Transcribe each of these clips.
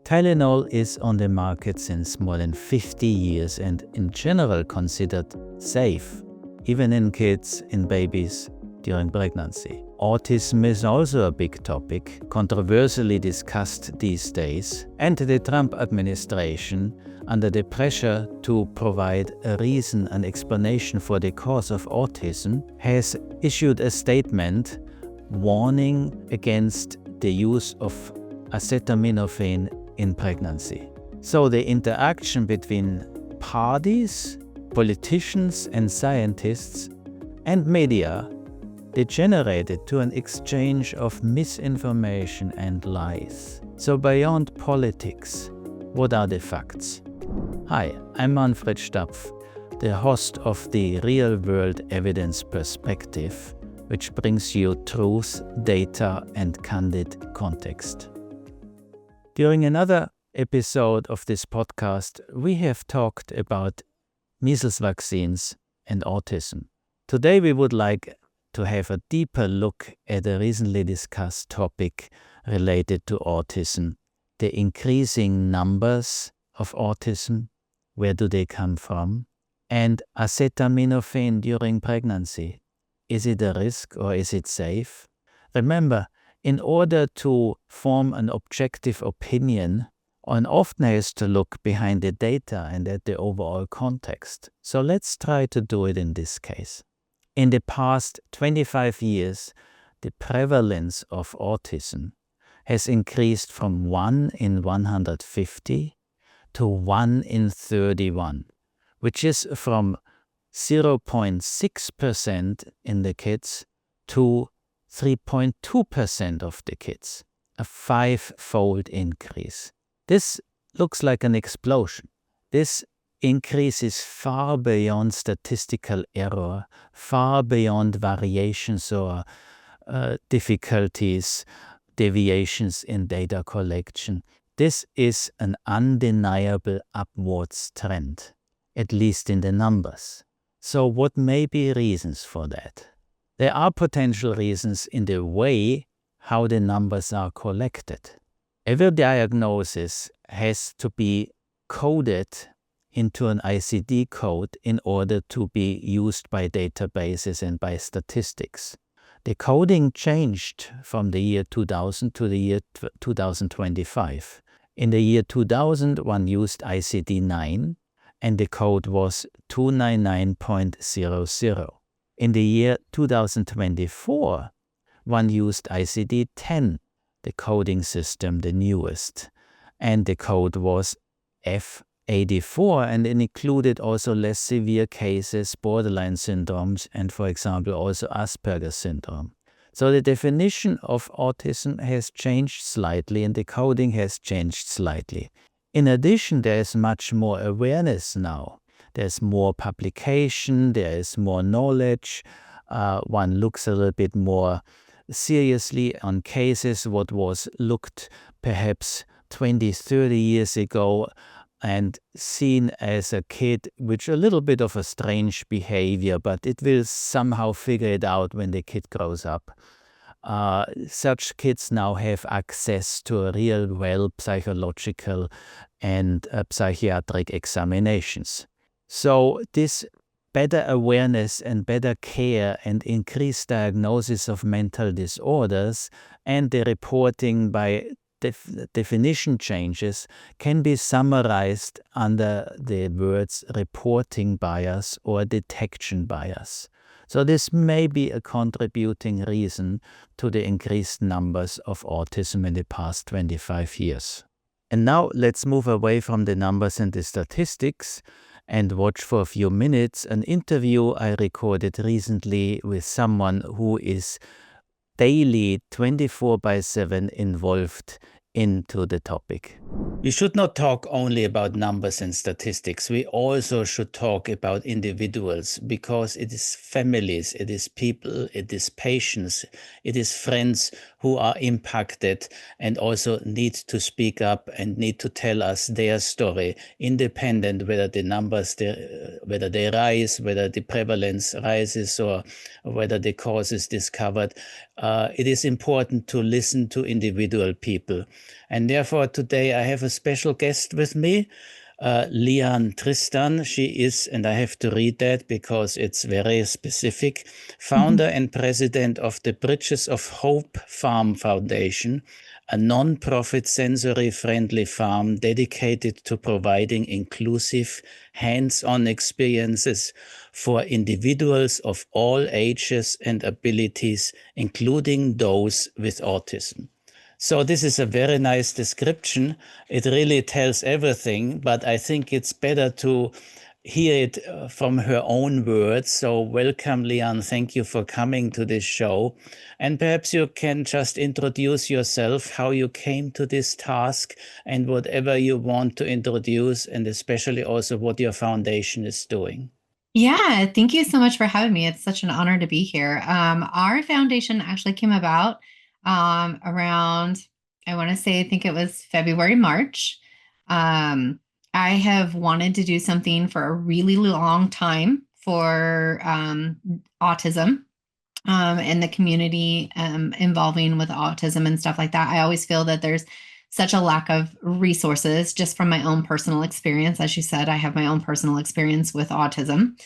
Tylenol is on the market since more than 50 years and in general considered safe, even in kids, in babies, during pregnancy. Autism is also a big topic, controversially discussed these days, and the Trump administration, under the pressure to provide a reason and explanation for the cause of autism, has issued a statement warning against the use of acetaminophen in pregnancy. So the interaction between parties, politicians and scientists, and media degenerated to an exchange of misinformation and lies. So beyond politics, what are the facts? Hi, I'm Manfred Stapff, the host of the Real World Evidence Perspective, which brings you truth, data, and candid context. During another episode of this podcast, we have talked about measles vaccines and autism. Today we would like to have a deeper look at a recently discussed topic related to autism, the increasing numbers of autism, where do they come from, and acetaminophen during pregnancy. Is it a risk or is it safe? Remember, in order to form an objective opinion, one often has to look behind the data and at the overall context. So let's try to do it in this case. In the past 25 years, the prevalence of autism has increased from 1 in 150 to 1 in 31, which is from 0.6% in the kids to 3.2% of the kids, a 5-fold increase. This looks like an explosion. This increase is far beyond statistical error, far beyond variations or difficulties, deviations in data collection. This is an undeniable upwards trend, at least in the numbers. So what may be reasons for that? There are potential reasons in the way how the numbers are collected. Every diagnosis has to be coded into an ICD code in order to be used by databases and by statistics. The coding changed from the year 2000 to the year 2025. In the year 2000, one used ICD-9 and the code was 299.00. In the year 2024, one used ICD-10, the coding system, the newest, and the code was F84, and it included also less severe cases, borderline syndromes, and for example also Asperger's syndrome. So the definition of autism has changed slightly and the coding has changed slightly. In addition, there is much more awareness now. There's more publication, there is more knowledge. One looks a little bit more seriously on cases what was looked perhaps 20, 30 years ago and seen as a kid with a little bit of a strange behavior, but it will somehow figure it out when the kid grows up. Such kids now have access to real well psychological and psychiatric examinations. So this better awareness and better care and increased diagnosis of mental disorders and the reporting by definition changes can be summarized under the words reporting bias or detection bias. So this may be a contributing reason to the increased numbers of autism in the past 25 years. And now let's move away from the numbers and the statistics and watch for a few minutes an interview I recorded recently with someone who is daily 24/7 involved into the topic. We should not talk only about numbers and statistics. We also should talk about individuals because it is families, it is people, it is patients, it is friends who are impacted and also need to speak up and need to tell us their story, independent whether the numbers, whether they rise, whether the prevalence rises, or whether the cause is discovered. It is important to listen to individual people. And therefore, today I have a special guest with me, Lian Tristan. She is, and I have to read that because it's very specific, founder and president of the Bridges of Hope Farm Foundation, a non-profit sensory-friendly farm dedicated to providing inclusive, hands-on experiences for individuals of all ages and abilities, including those with autism. So this is a very nice description. It really tells everything, but I think it's better to hear it from her own words. So welcome, Lian. Thank you for coming to this show. And perhaps you can just introduce yourself, how you came to this task, and whatever you want to introduce, and especially also what your foundation is doing. Yeah, thank you so much for having me. It's such an honor to be here. Our foundation actually came about around, I want to say, I think it was February, March. I have wanted to do something for a really long time for autism and the community involving with autism and stuff like that. I always feel that there's such a lack of resources just from my own personal experience. As you said, I have my own personal experience with autism.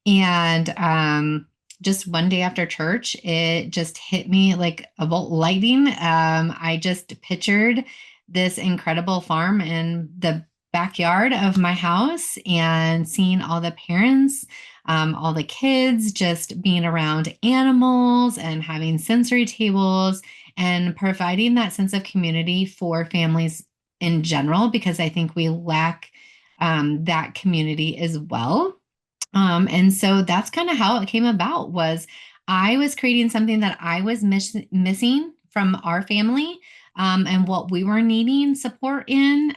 And just one day after church, it just hit me like a bolt of lightning. I just pictured this incredible farm in the backyard of my house and seeing all the parents, all the kids just being around animals and having sensory tables and providing that sense of community for families in general, because I think we lack that community as well. And so that's kind of how it came about. Was I was creating something that I was missing from our family, and what we were needing support in,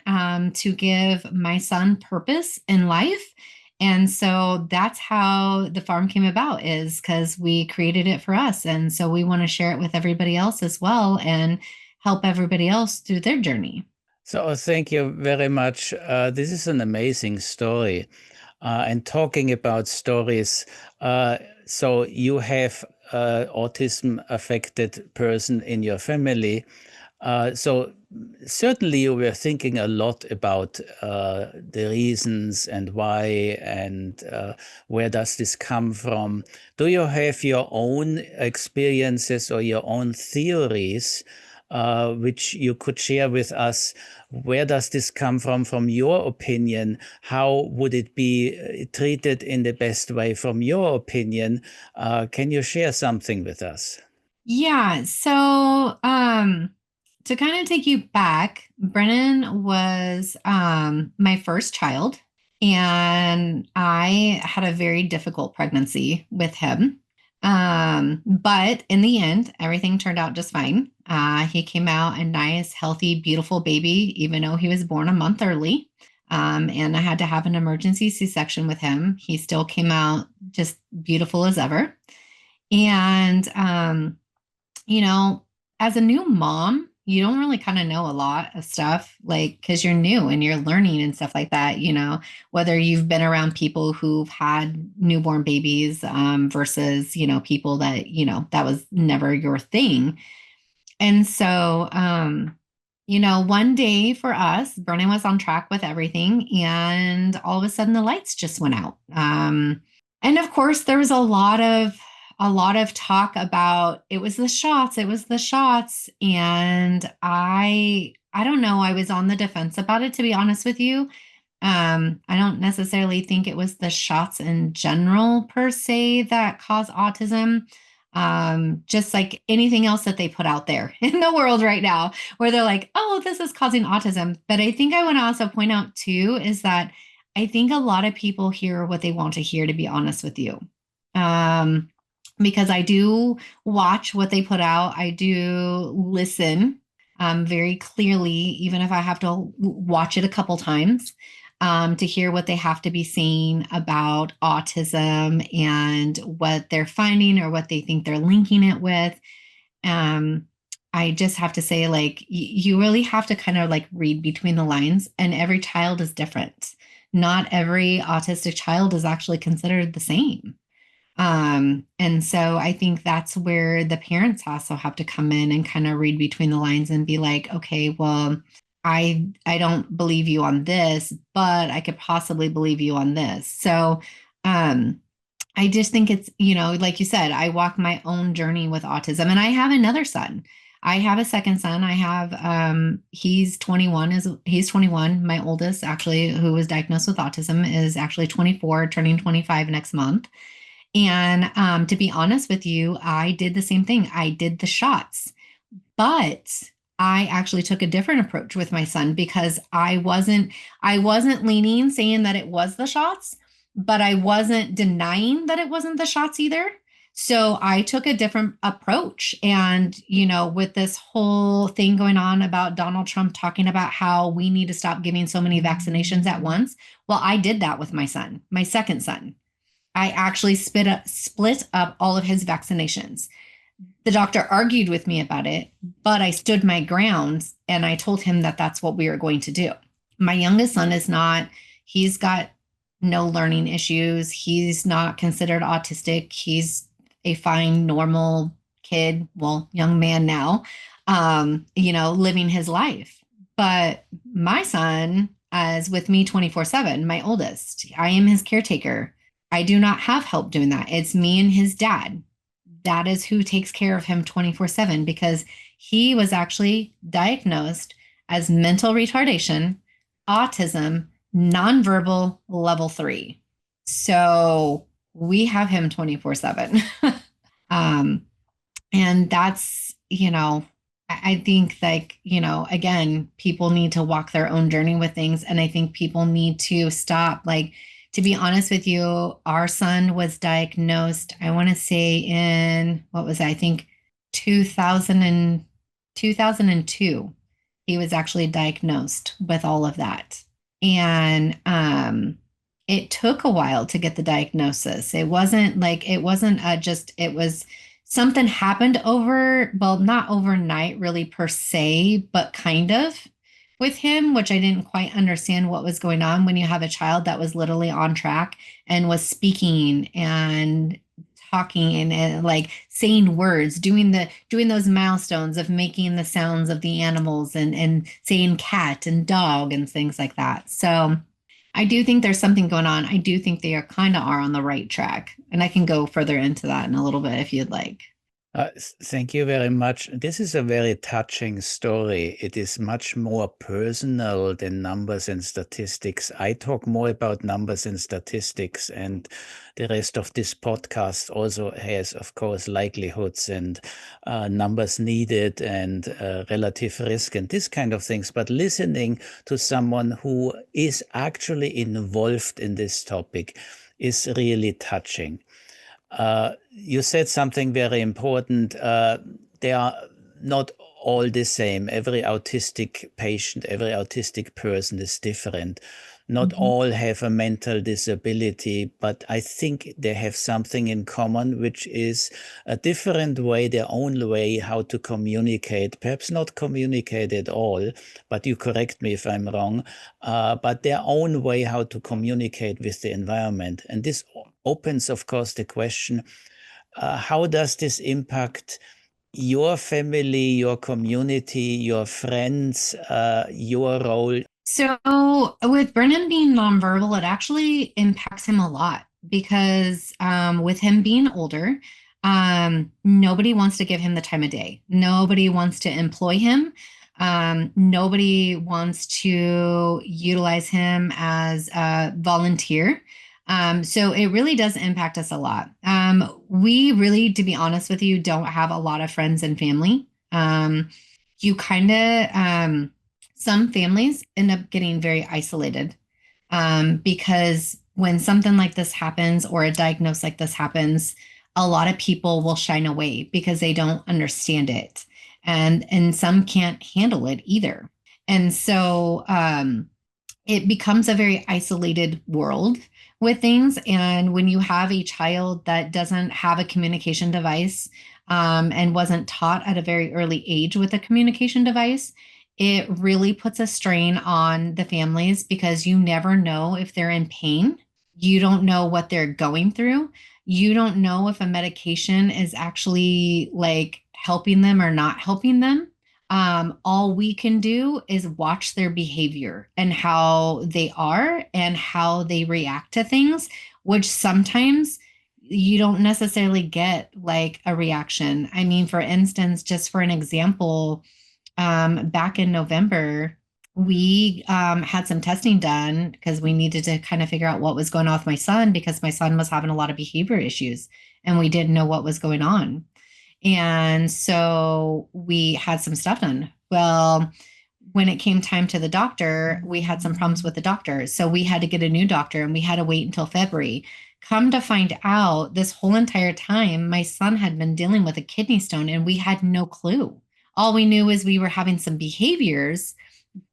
to give my son purpose in life. And so that's how the farm came about, is because we created it for us. And so we want to share it with everybody else as well and help everybody else through their journey. So thank you very much. This is an amazing story. And talking about stories, so you have autism affected person in your family. So certainly you were thinking a lot about the reasons and why, and where does this come from? Do you have your own experiences or your own theories which you could share with us? Where does this come from your opinion? How would it be treated in the best way from your opinion? Can you share something with us? Yeah. So, to kind of take you back, Brennan was my first child, and I had a very difficult pregnancy with him. But in the end, everything turned out just fine. He came out a nice, healthy, beautiful baby, even though he was born a month early. And I had to have an emergency C-section with him. He still came out just beautiful as ever. And you know, as a new mom, you don't really kind of know a lot of stuff, like, because you're new and you're learning and stuff like that, whether you've been around people who've had newborn babies, versus, people that, that was never your thing. And so, one day for us, Brennan was on track with everything, and all of a sudden the lights just went out. And of course, there was a lot of talk about it was the shots. And I don't know, I was on the defense about it, to be honest with you. I don't necessarily think it was the shots in general per se that cause autism. Just like anything else that they put out there in the world right now, where they're like, oh, this is causing autism. But I think I want to also point out too, is that I think a lot of people hear what they want to hear, to be honest with you. Because I do watch what they put out. I do listen very clearly, even if I have to watch it a couple times, to hear what they have to be saying about autism and what they're finding or what they think they're linking it with. I just have to say, like, you really have to kind of like read between the lines, and every child is different. Not every autistic child is actually considered the same. And so I think that's where the parents also have to come in and kind of read between the lines and be like, okay, well, I don't believe you on this, but I could possibly believe you on this. So um I just think it's, like you said, I walk my own journey with autism, and I have another son. I have a second son. I have he's 21, he's 21. My oldest actually, who was diagnosed with autism, is actually 24, turning 25 next month. And to be honest with you, I did the same thing. I did the shots, but I actually took a different approach with my son because I wasn't leaning saying that it was the shots, but I wasn't denying that it wasn't the shots either. So I took a different approach. And, with this whole thing going on about Donald Trump talking about how we need to stop giving so many vaccinations at once. Well, I did that with my son, my second son. I actually split up all of his vaccinations. The doctor argued with me about it, but I stood my ground and I told him that that's what we were going to do. My youngest son is not, he's got no learning issues. He's not considered autistic. He's a fine, normal kid, well, young man now, living his life. But my son is with me 24/7, my oldest. I am his caretaker. I do not have help doing that. It's me and his dad. That is who takes care of him 24/7 because he was actually diagnosed as mental retardation, autism, nonverbal level 3. So we have him 24/7. And that's, I think like, again, people need to walk their own journey with things. And I think people need to stop. Like, to be honest with you, our son was diagnosed, I want to say in, what was that? I think 2002, he was actually diagnosed with all of that. And it took a while to get the diagnosis. It wasn't it was something happened not overnight really per se, but kind of with him, which I didn't quite understand what was going on when you have a child that was literally on track and was speaking and talking and like saying words, doing those milestones of making the sounds of the animals and saying cat and dog and things like that. So I do think there's something going on. I do think they are on the right track. And I can go further into that in a little bit if you'd like. Thank you very much. This is a very touching story. It is much more personal than numbers and statistics. I talk more about numbers and statistics, and the rest of this podcast also has, of course, likelihoods and numbers needed and relative risk and this kind of things. But listening to someone who is actually involved in this topic is really touching. You said something very important. They are not all the same. Every autistic patient, every autistic person is different. Not all have a mental disability, but I think they have something in common, which is a different way, their own way how to communicate. Perhaps not communicate at all, but you correct me if I'm wrong, but their own way how to communicate with the environment. And this opens, of course, the question, how does this impact your family, your community, your friends, your role? So with Brennan being nonverbal, it actually impacts him a lot because with him being older, nobody wants to give him the time of day. Nobody wants to employ him. Nobody wants to utilize him as a volunteer. So it really does impact us a lot. We really, to be honest with you, don't have a lot of friends and family. You kind of, some families end up getting very isolated because when something like this happens or a diagnosis like this happens, a lot of people will shine away because they don't understand it. And some can't handle it either. And so it becomes a very isolated world with things. And when you have a child that doesn't have a communication device, and wasn't taught at a very early age with a communication device, it really puts a strain on the families because you never know if they're in pain. You don't know what they're going through. You don't know if a medication is actually like helping them or not helping them. All we can do is watch their behavior and how they are and how they react to things, which sometimes you don't necessarily get like a reaction. I mean, for instance, just for an example, back in November, we had some testing done because we needed to kind of figure out what was going on with my son because my son was having a lot of behavior issues and we didn't know what was going on. And so we had some stuff done. Well, when it came time to the doctor, we had some problems with the doctor. So we had to get a new doctor and we had to wait until February. Come to find out, this whole entire time, my son had been dealing with a kidney stone and we had no clue. All we knew is we were having some behaviors,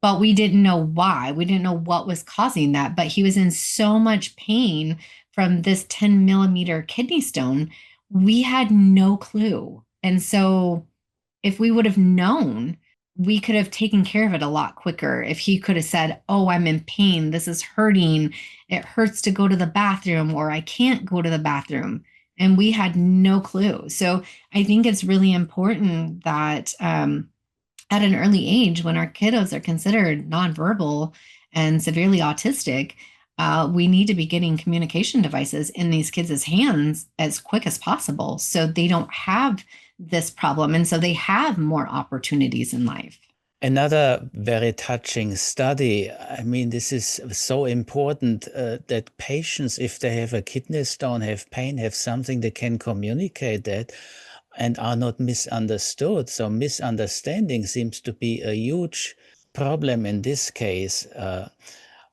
but we didn't know why. We didn't know what was causing that. But he was in so much pain from this 10 millimeter kidney stone. We had no clue. And so if we would have known, we could have taken care of it a lot quicker. If he could have said, "Oh, I'm in pain. This is hurting. It hurts to go to the bathroom," or "I can't go to the bathroom." And we had no clue. So I think it's really important that at an early age, when our kiddos are considered nonverbal and severely autistic, we need to be getting communication devices in these kids' hands as quick as possible so they don't have this problem. And so they have more opportunities in life. Another very touching study. I mean, this is so important that patients, if they have a kidney stone, have pain, have something, they can communicate that and are not misunderstood. So misunderstanding seems to be a huge problem in this case.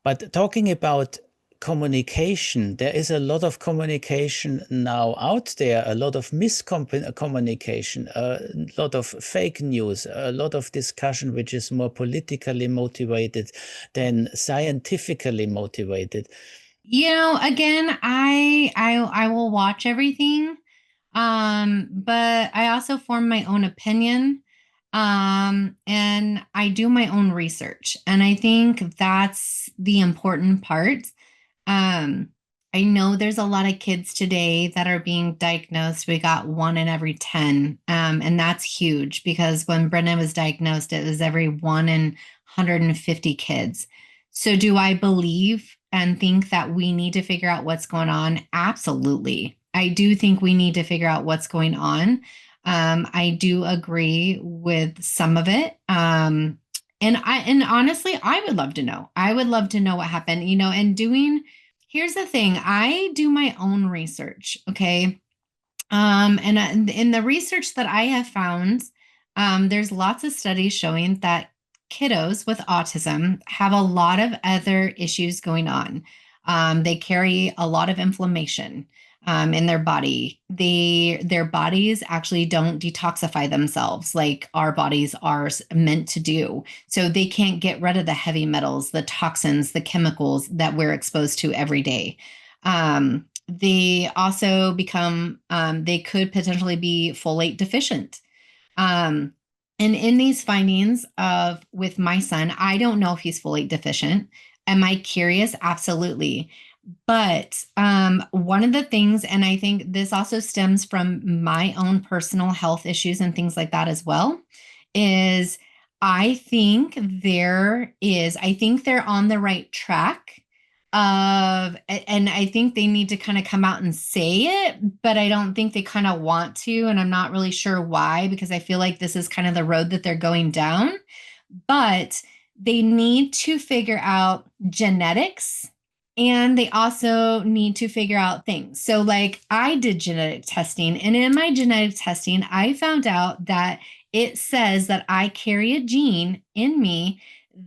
But talking about communication, there is a lot of communication now out there, a lot of miscommunication, a lot of fake news, a lot of discussion which is more politically motivated than scientifically motivated. Again, I will watch everything. But I also form my own opinion. And I do my own research. And I think that's the important part. Um, I know there's a lot of kids today that are being diagnosed. We got 1 in every 10. And that's huge because when Brenna was diagnosed, it was every 1 in 150 kids. So do I believe and think that we need to figure out what's going on? Absolutely. I do think we need to figure out what's going on. I do agree with some of it. And honestly, I would love to know. I would love to know what happened, and here's the thing, I do my own research, okay? And in the research that I have found, there's lots of studies showing that kiddos with autism have a lot of other issues going on. They carry a lot of inflammation in their body. Their bodies actually don't detoxify themselves like our bodies are meant to do. So they can't get rid of the heavy metals, the toxins, the chemicals that we're exposed to every day. They also they could potentially be folate deficient. And in these findings with my son, I don't know if he's folate deficient. Am I curious? Absolutely. But one of the things, and I think this also stems from my own personal health issues and things like that as well, is I think they're on the right track and I think they need to kind of come out and say it, but I don't think they kind of want to. And I'm not really sure why, because I feel like this is kind of the road that they're going down. But they need to figure out genetics and they also need to figure out things. So like I did genetic testing, and in my genetic testing, I found out that it says that I carry a gene in me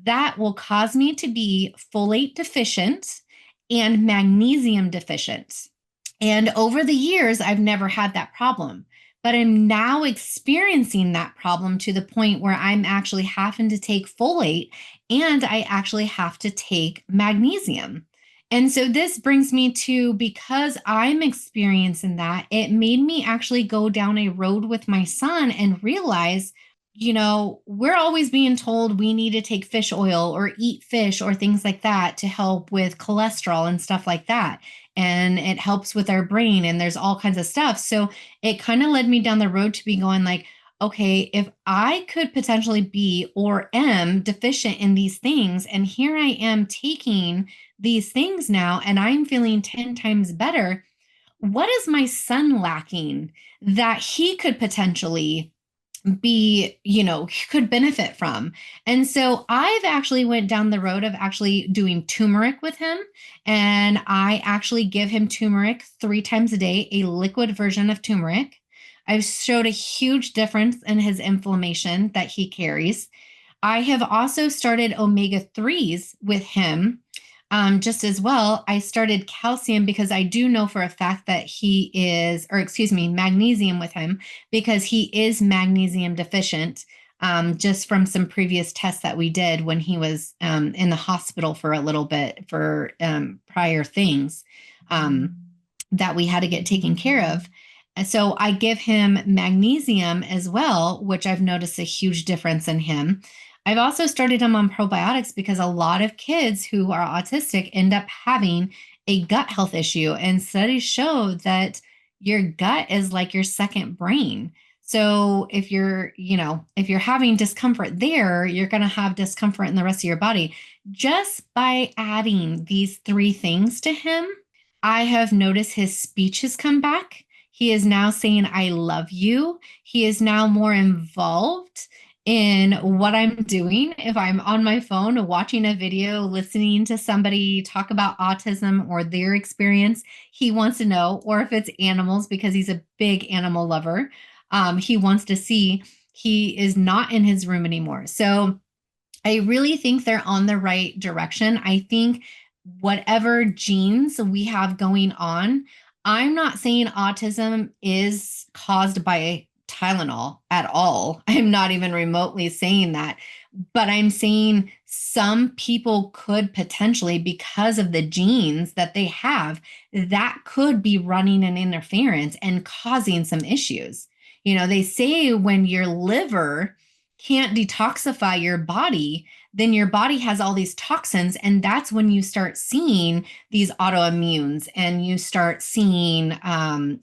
that will cause me to be folate deficient and magnesium deficient. And over the years, I've never had that problem, but I'm now experiencing that problem to the point where I'm actually having to take folate and I actually have to take magnesium. And so this brings me to, because I'm experiencing that, it made me actually go down a road with my son and realize, we're always being told we need to take fish oil or eat fish or things like that to help with cholesterol and stuff like that. And it helps with our brain, and there's all kinds of stuff. So it kind of led me down the road to be going like, okay, if I could potentially be or am deficient in these things, and here I am taking these things now and I'm feeling 10 times better, what is my son lacking that he could potentially be, could benefit from? And so I've actually went down the road of actually doing turmeric with him, and I actually give him turmeric 3 times a day, a liquid version of turmeric. I've showed a huge difference in his inflammation that he carries. I have also started omega 3s with him, just as well. I started calcium because I do know for a fact that he is, or excuse me, magnesium with him because he is magnesium deficient, just from some previous tests that we did when he was in the hospital for a little bit for prior things that we had to get taken care of. And so I give him magnesium as well, which I've noticed a huge difference in him. I've also started him on probiotics because a lot of kids who are autistic end up having a gut health issue. And studies show that your gut is like your second brain. So if you're having discomfort there, you're going to have discomfort in the rest of your body. Just by adding these 3 things to him, I have noticed his speech has come back. He is now saying, I love you. He is now more involved in what I'm doing. If I'm on my phone watching a video, listening to somebody talk about autism or their experience, he wants to know, or if it's animals, because he's a big animal lover, he wants to see. He is not in his room anymore. So I really think they're on the right direction. I think whatever genes we have going on, I'm not saying autism is caused by Tylenol at all. I'm not even remotely saying that. But I'm saying some people could potentially, because of the genes that they have, that could be running an interference and causing some issues. They say when your liver can't detoxify your body, then your body has all these toxins. And that's when you start seeing these autoimmunes and you start seeing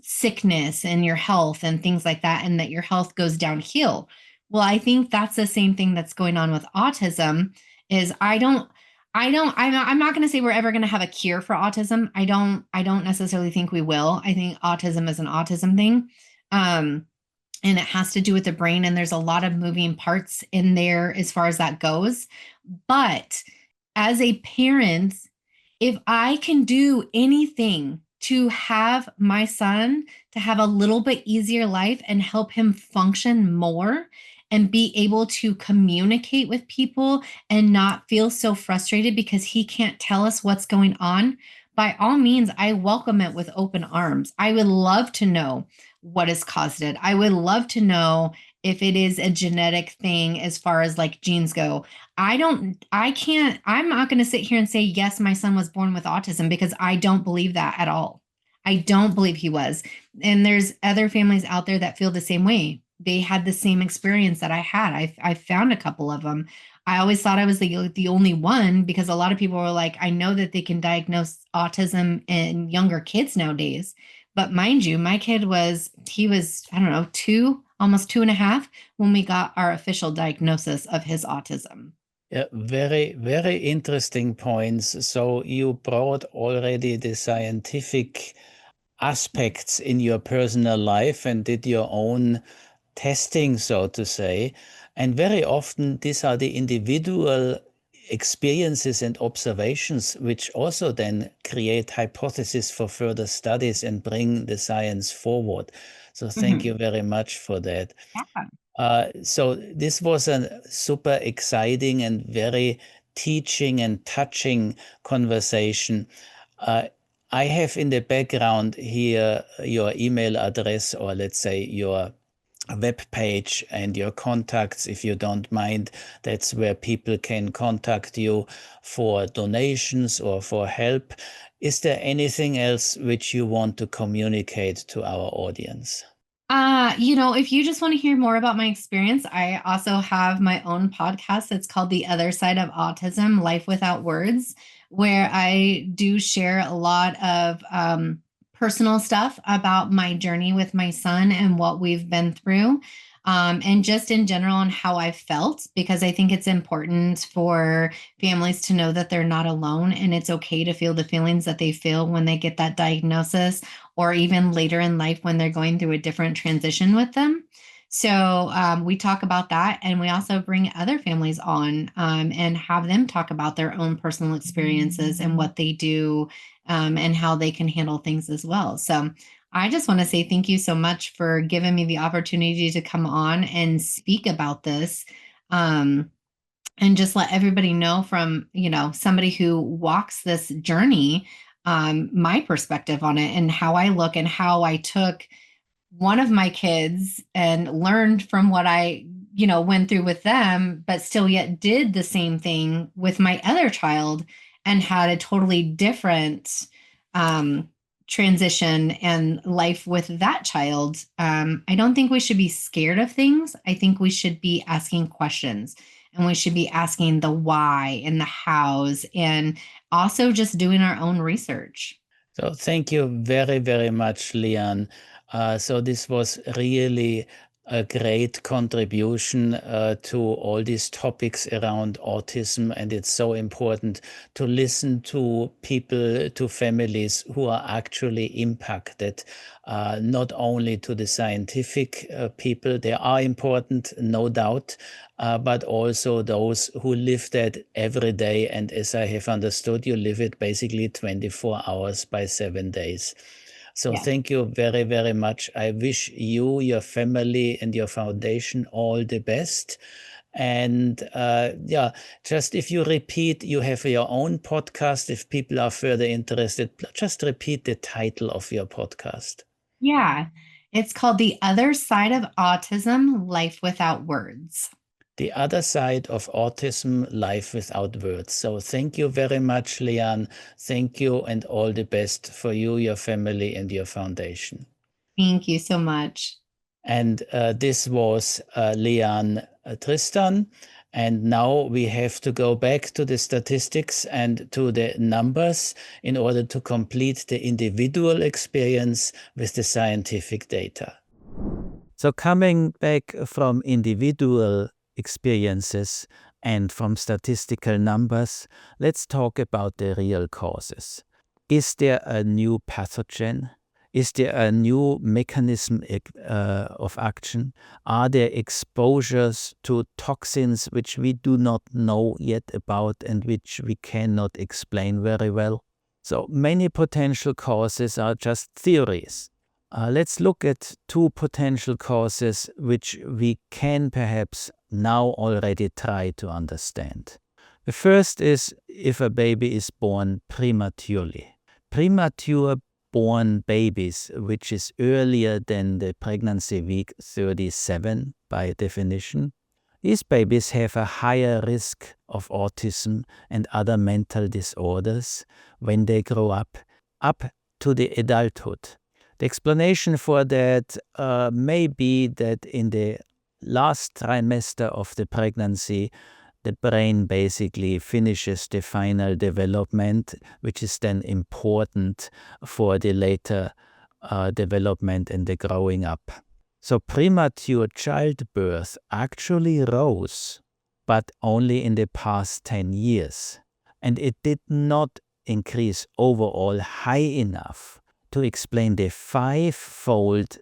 sickness in your health and things like that, and that your health goes downhill. Well, I think that's the same thing that's going on with autism. Is I'm not going to say we're ever going to have a cure for autism. I don't necessarily think we will. I think autism is an autism thing. And it has to do with the brain, and there's a lot of moving parts in there as far as that goes. But as a parent, if I can do anything to have my son to have a little bit easier life and help him function more and be able to communicate with people and not feel so frustrated because he can't tell us what's going on, by all means, I welcome it with open arms. I would love to know what has caused it. I would love to know if it is a genetic thing as far as like genes go. I'm not going to sit here and say, yes, my son was born with autism, because I don't believe that at all. I don't believe he was. And there's other families out there that feel the same way. They had the same experience that I had. I found a couple of them. I always thought I was the only one, because a lot of people were like, I know that they can diagnose autism in younger kids nowadays. But mind you, my kid he was, I don't know, 2, almost 2.5 when we got our official diagnosis of his autism. Yeah, very, very interesting points. So you brought already the scientific aspects in your personal life and did your own testing, so to say. And very often these are the individual experiences and observations which also then create hypotheses for further studies and bring the science forward. So thank you very much for that. So this was a super exciting and very teaching and touching conversation. I have in the background here your email address, or let's say your web page and your contacts, if you don't mind. That's where people can contact you for donations or for help. Is there anything else which you want to communicate to our audience? If you just want to hear more about my experience, I also have my own podcast. It's called The Other Side of Autism, Life Without Words, where I do share a lot of personal stuff about my journey with my son and what we've been through. And just in general on how I felt, because I think it's important for families to know that they're not alone and it's okay to feel the feelings that they feel when they get that diagnosis or even later in life when they're going through a different transition with them. So we talk about that, and we also bring other families on and have them talk about their own personal experiences and what they do and how they can handle things as well. So I just want to say thank you so much for giving me the opportunity to come on and speak about this. And just let everybody know from, somebody who walks this journey, my perspective on it and how I look and how I took one of my kids and learned from what I, went through with them, but still yet did the same thing with my other child and had a totally different transition and life with that child. I don't think we should be scared of things. I think we should be asking questions, and we should be asking the why and the hows, and also just doing our own research. So thank you very, very much, Leanne. So this was really a great contribution to all these topics around autism, and it's so important to listen to people, to families who are actually impacted, not only to the scientific people. They are important, no doubt, but also those who live that every day. And as I have understood, you live it basically 24 hours by 7 days. So Yeah. thank you very, very much. I wish you, your family, and your foundation all the best. And just if you repeat, you have your own podcast. If people are further interested, just repeat the title of your podcast. Yeah. It's called The Other Side of Autism, Life Without Words. The Other Side of Autism, Life Without Words. So thank you very much, Leanne. Thank you, and all the best for you, your family, and your foundation. Thank you so much. And this was Leanne Tristan. And now we have to go back to the statistics and to the numbers in order to complete the individual experience with the scientific data. So coming back from individual experiences and from statistical numbers, let's talk about the real causes. Is there a new pathogen? Is there a new mechanism of action? Are there exposures to toxins which we do not know yet about and which we cannot explain very well? So many potential causes are just theories. Let's look at two potential causes which we can perhaps now already try to understand. The first is if a baby is born prematurely. Premature born babies, which is earlier than the pregnancy week 37 by definition, these babies have a higher risk of autism and other mental disorders when they grow up to the adulthood. The explanation for that may be that in the last trimester of the pregnancy, the brain basically finishes the final development, which is then important for the later development and the growing up. So premature childbirth actually rose, but only in the past 10 years. And it did not increase overall high enough to explain the 5-fold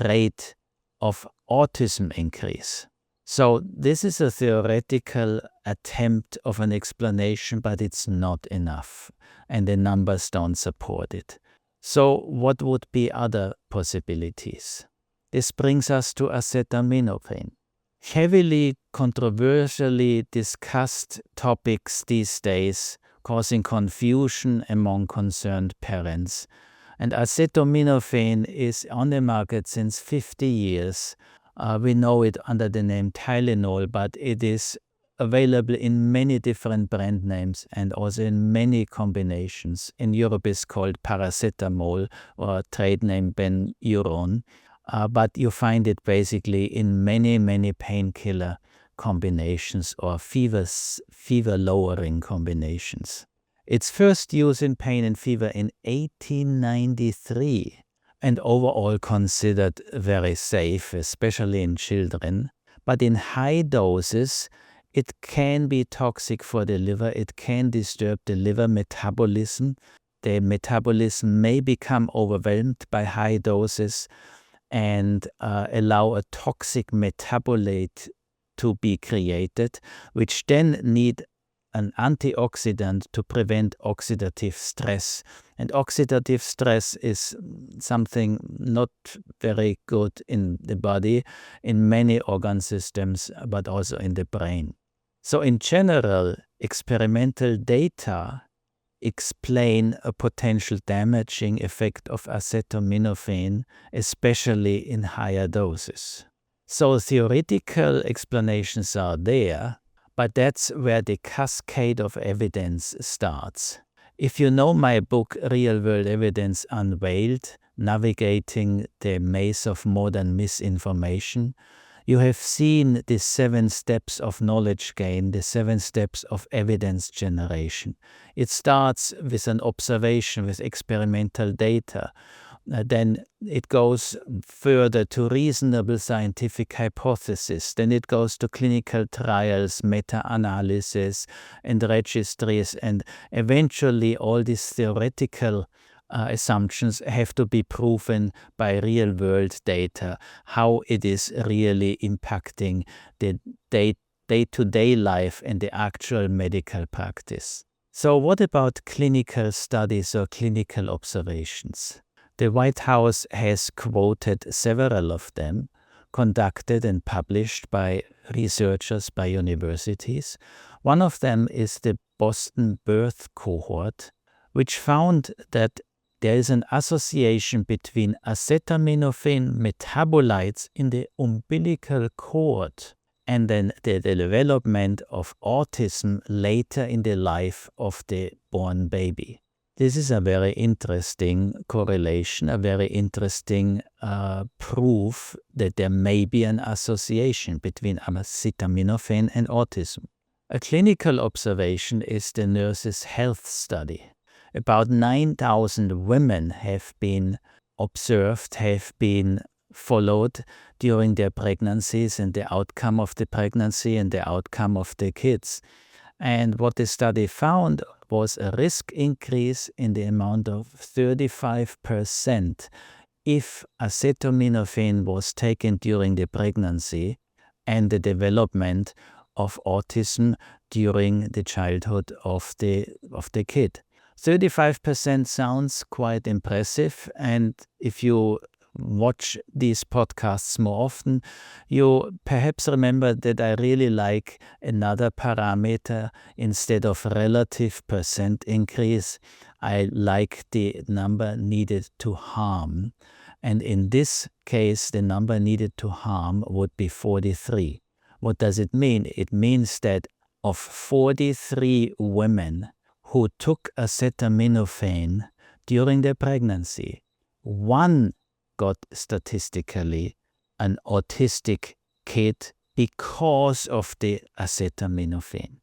rate of autism increase. So this is a theoretical attempt of an explanation, but it's not enough, and the numbers don't support it. So what would be other possibilities? This brings us to acetaminophen. Heavily controversially discussed topics these days, causing confusion among concerned parents. And acetaminophen is on the market since 50 years, We know it under the name Tylenol, but it is available in many different brand names and also in many combinations. In Europe it's called paracetamol or trade name Benuron, but you find it basically in many painkiller combinations or fever lowering combinations. Its first use in pain and fever in 1893 and overall considered very safe, especially in children. But in high doses, it can be toxic for the liver. It can disturb the liver metabolism. The metabolism may become overwhelmed by high doses and allow a toxic metabolite to be created, which then need an antioxidant to prevent oxidative stress. And oxidative stress is something not very good in the body, in many organ systems, but also in the brain. So in general, experimental data explain a potential damaging effect of acetaminophen, especially in higher doses. So theoretical explanations are there, but that's where the cascade of evidence starts. If you know my book, Real-World Evidence Unveiled, Navigating the Maze of Modern Misinformation, you have seen the 7 steps of knowledge gain, the 7 steps of evidence generation. It starts with an observation, with experimental data. Then it goes further to reasonable scientific hypothesis. Then it goes to clinical trials, meta-analysis, and registries. And eventually all these theoretical assumptions have to be proven by real-world data, how it is really impacting the day-to-day life and the actual medical practice. So what about clinical studies or clinical observations? The White House has quoted several of them, conducted and published by researchers by universities. One of them is the Boston Birth Cohort, which found that there is an association between acetaminophen metabolites in the umbilical cord and then the development of autism later in the life of the born baby. This is a very interesting correlation, a very interesting proof that there may be an association between acetaminophen and autism. A clinical observation is the Nurses' Health Study. About 9,000 women have been observed, have been followed during their pregnancies and the outcome of the pregnancy and the outcome of the kids. And what the study found was a risk increase in the amount of 35% if acetaminophen was taken during the pregnancy and the development of autism during the childhood of the kid. 35% sounds quite impressive, and if you watch these podcasts more often, you perhaps remember that I really like another parameter. Instead of relative percent increase, I like the number needed to harm. And in this case, the number needed to harm would be 43. What does it mean? It means that of 43 women who took acetaminophen during their pregnancy, one got statistically an autistic kid because of the acetaminophen.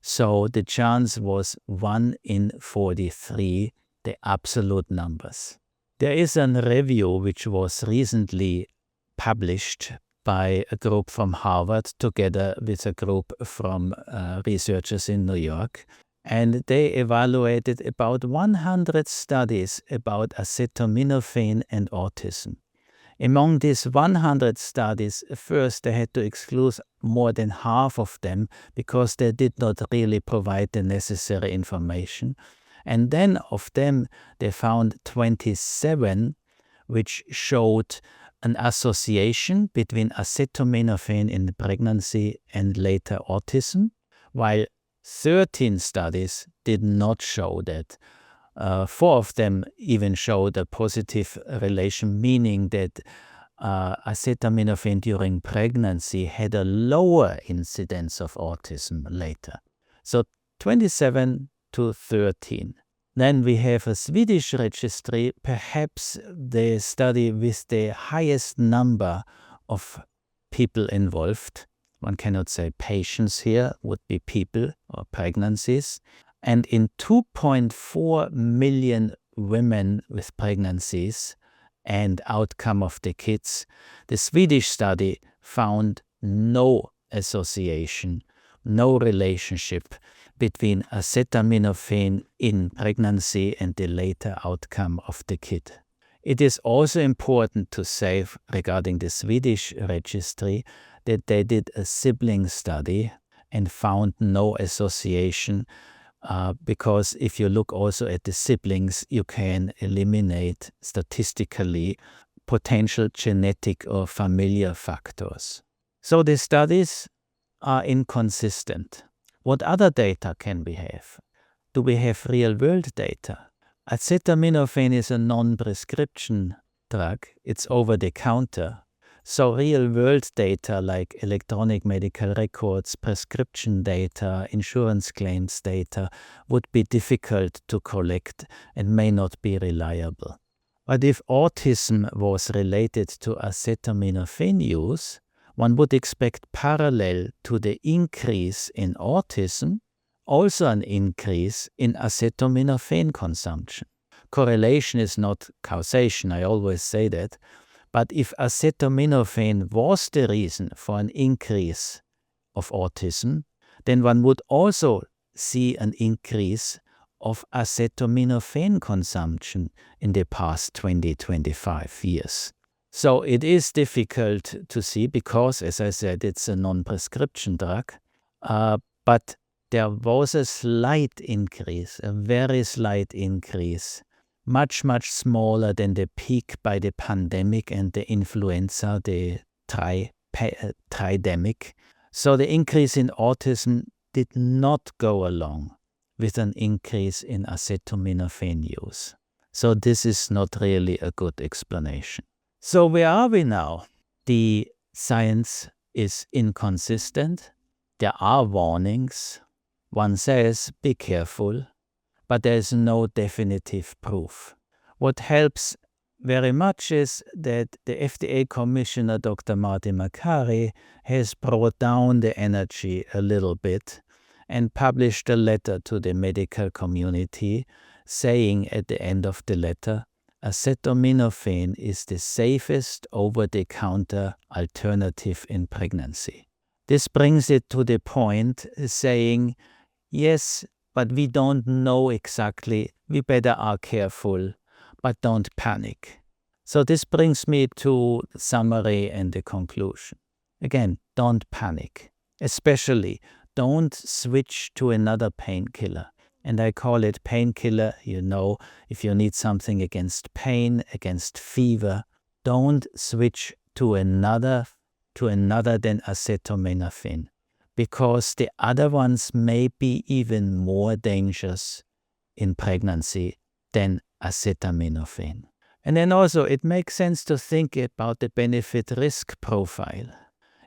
So the chance was 1 in 43, the absolute numbers. There is a review which was recently published by a group from Harvard together with a group from researchers in New York. And they evaluated about 100 studies about acetaminophen and autism. Among these 100 studies, first they had to exclude more than half of them because they did not really provide the necessary information. And then of them, they found 27 which showed an association between acetaminophen in the pregnancy and later autism, while 13 studies did not show that. 4 of them even showed a positive relation, meaning that acetaminophen during pregnancy had a lower incidence of autism later. So 27 to 13. Then we have a Swedish registry, perhaps the study with the highest number of people involved. One cannot say patients here, would be people or pregnancies. And in 2.4 million women with pregnancies and outcome of the kids, the Swedish study found no association, no relationship between acetaminophen in pregnancy and the later outcome of the kid. It is also important to say regarding the Swedish registry that they did a sibling study and found no association because if you look also at the siblings, you can eliminate statistically potential genetic or familial factors. So the studies are inconsistent. What other data can we have? Do we have real-world data? Acetaminophen is a non-prescription drug. It's over-the-counter. So real-world data like electronic medical records, prescription data, insurance claims data would be difficult to collect and may not be reliable. But if autism was related to acetaminophen use, one would expect parallel to the increase in autism, also an increase in acetaminophen consumption. Correlation is not causation, I always say that. But if acetaminophen was the reason for an increase of autism, then one would also see an increase of acetaminophen consumption in the past 20-25 years. So it is difficult to see because, as I said, it's a non-prescription drug, but there was a slight increase, a very slight increase, much smaller than the peak by the pandemic and the influenza, the tridemic. So the increase in autism did not go along with an increase in acetaminophen use. So this is not really a good explanation. So where are we now? The science is inconsistent. There are warnings. One says, be careful, but there is no definitive proof. What helps very much is that the FDA Commissioner, Dr. Martin Makary, has brought down the energy a little bit and published a letter to the medical community saying at the end of the letter, acetaminophen is the safest over-the-counter alternative in pregnancy. This brings it to the point saying, yes, but we don't know exactly, we better are careful, but don't panic. So this brings me to the summary and the conclusion. Again, don't panic. Especially, don't switch to another painkiller. And I call it painkiller, if you need something against pain, against fever, don't switch to another than acetaminophen, because the other ones may be even more dangerous in pregnancy than acetaminophen. And then also it makes sense to think about the benefit-risk profile.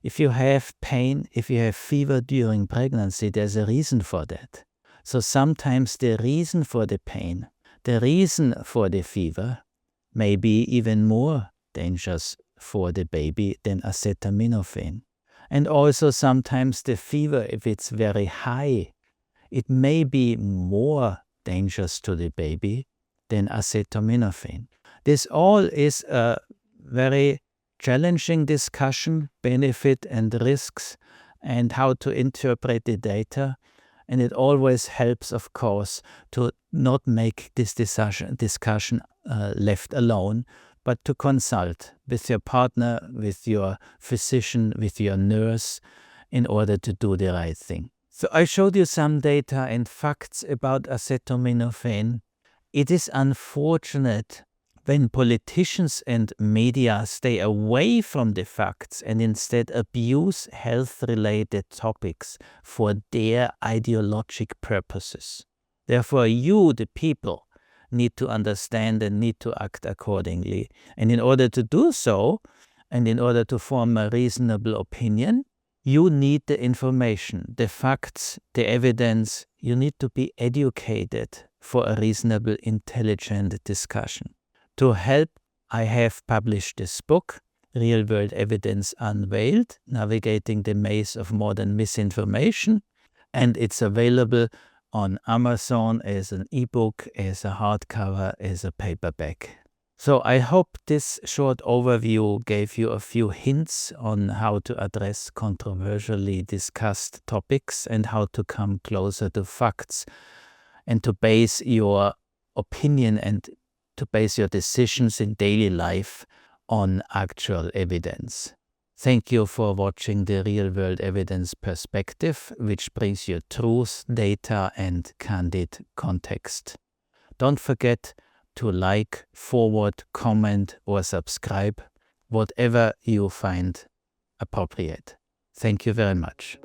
If you have pain, if you have fever during pregnancy, there's a reason for that. So sometimes the reason for the pain, the reason for the fever may be even more dangerous for the baby than acetaminophen. And also sometimes the fever, if it's very high, it may be more dangerous to the baby than acetaminophen. This all is a very challenging discussion, benefit and risks, and how to interpret the data. And it always helps, of course, to not make this discussion left alone, but to consult with your partner, with your physician, with your nurse, in order to do the right thing. So I showed you some data and facts about acetaminophen. It is unfortunate when politicians and media stay away from the facts and instead abuse health-related topics for their ideologic purposes. Therefore, you, the people, need to understand and need to act accordingly. And in order to do so, And in order to form a reasonable opinion, you need the information, the facts, the evidence. You need to be educated for a reasonable, intelligent discussion. To help, I have published this book, Real-World Evidence Unveiled, Navigating the Maze of Modern Misinformation, and it's available on Amazon as an ebook, as a hardcover, as a paperback. So I hope this short overview gave you a few hints on how to address controversially discussed topics and how to come closer to facts and to base your opinion and to base your decisions in daily life on actual evidence. Thank you for watching the Real-World Evidence Perspective, which brings you truth, data, and candid context. Don't forget to like, forward, comment, or subscribe, whatever you find appropriate. Thank you very much.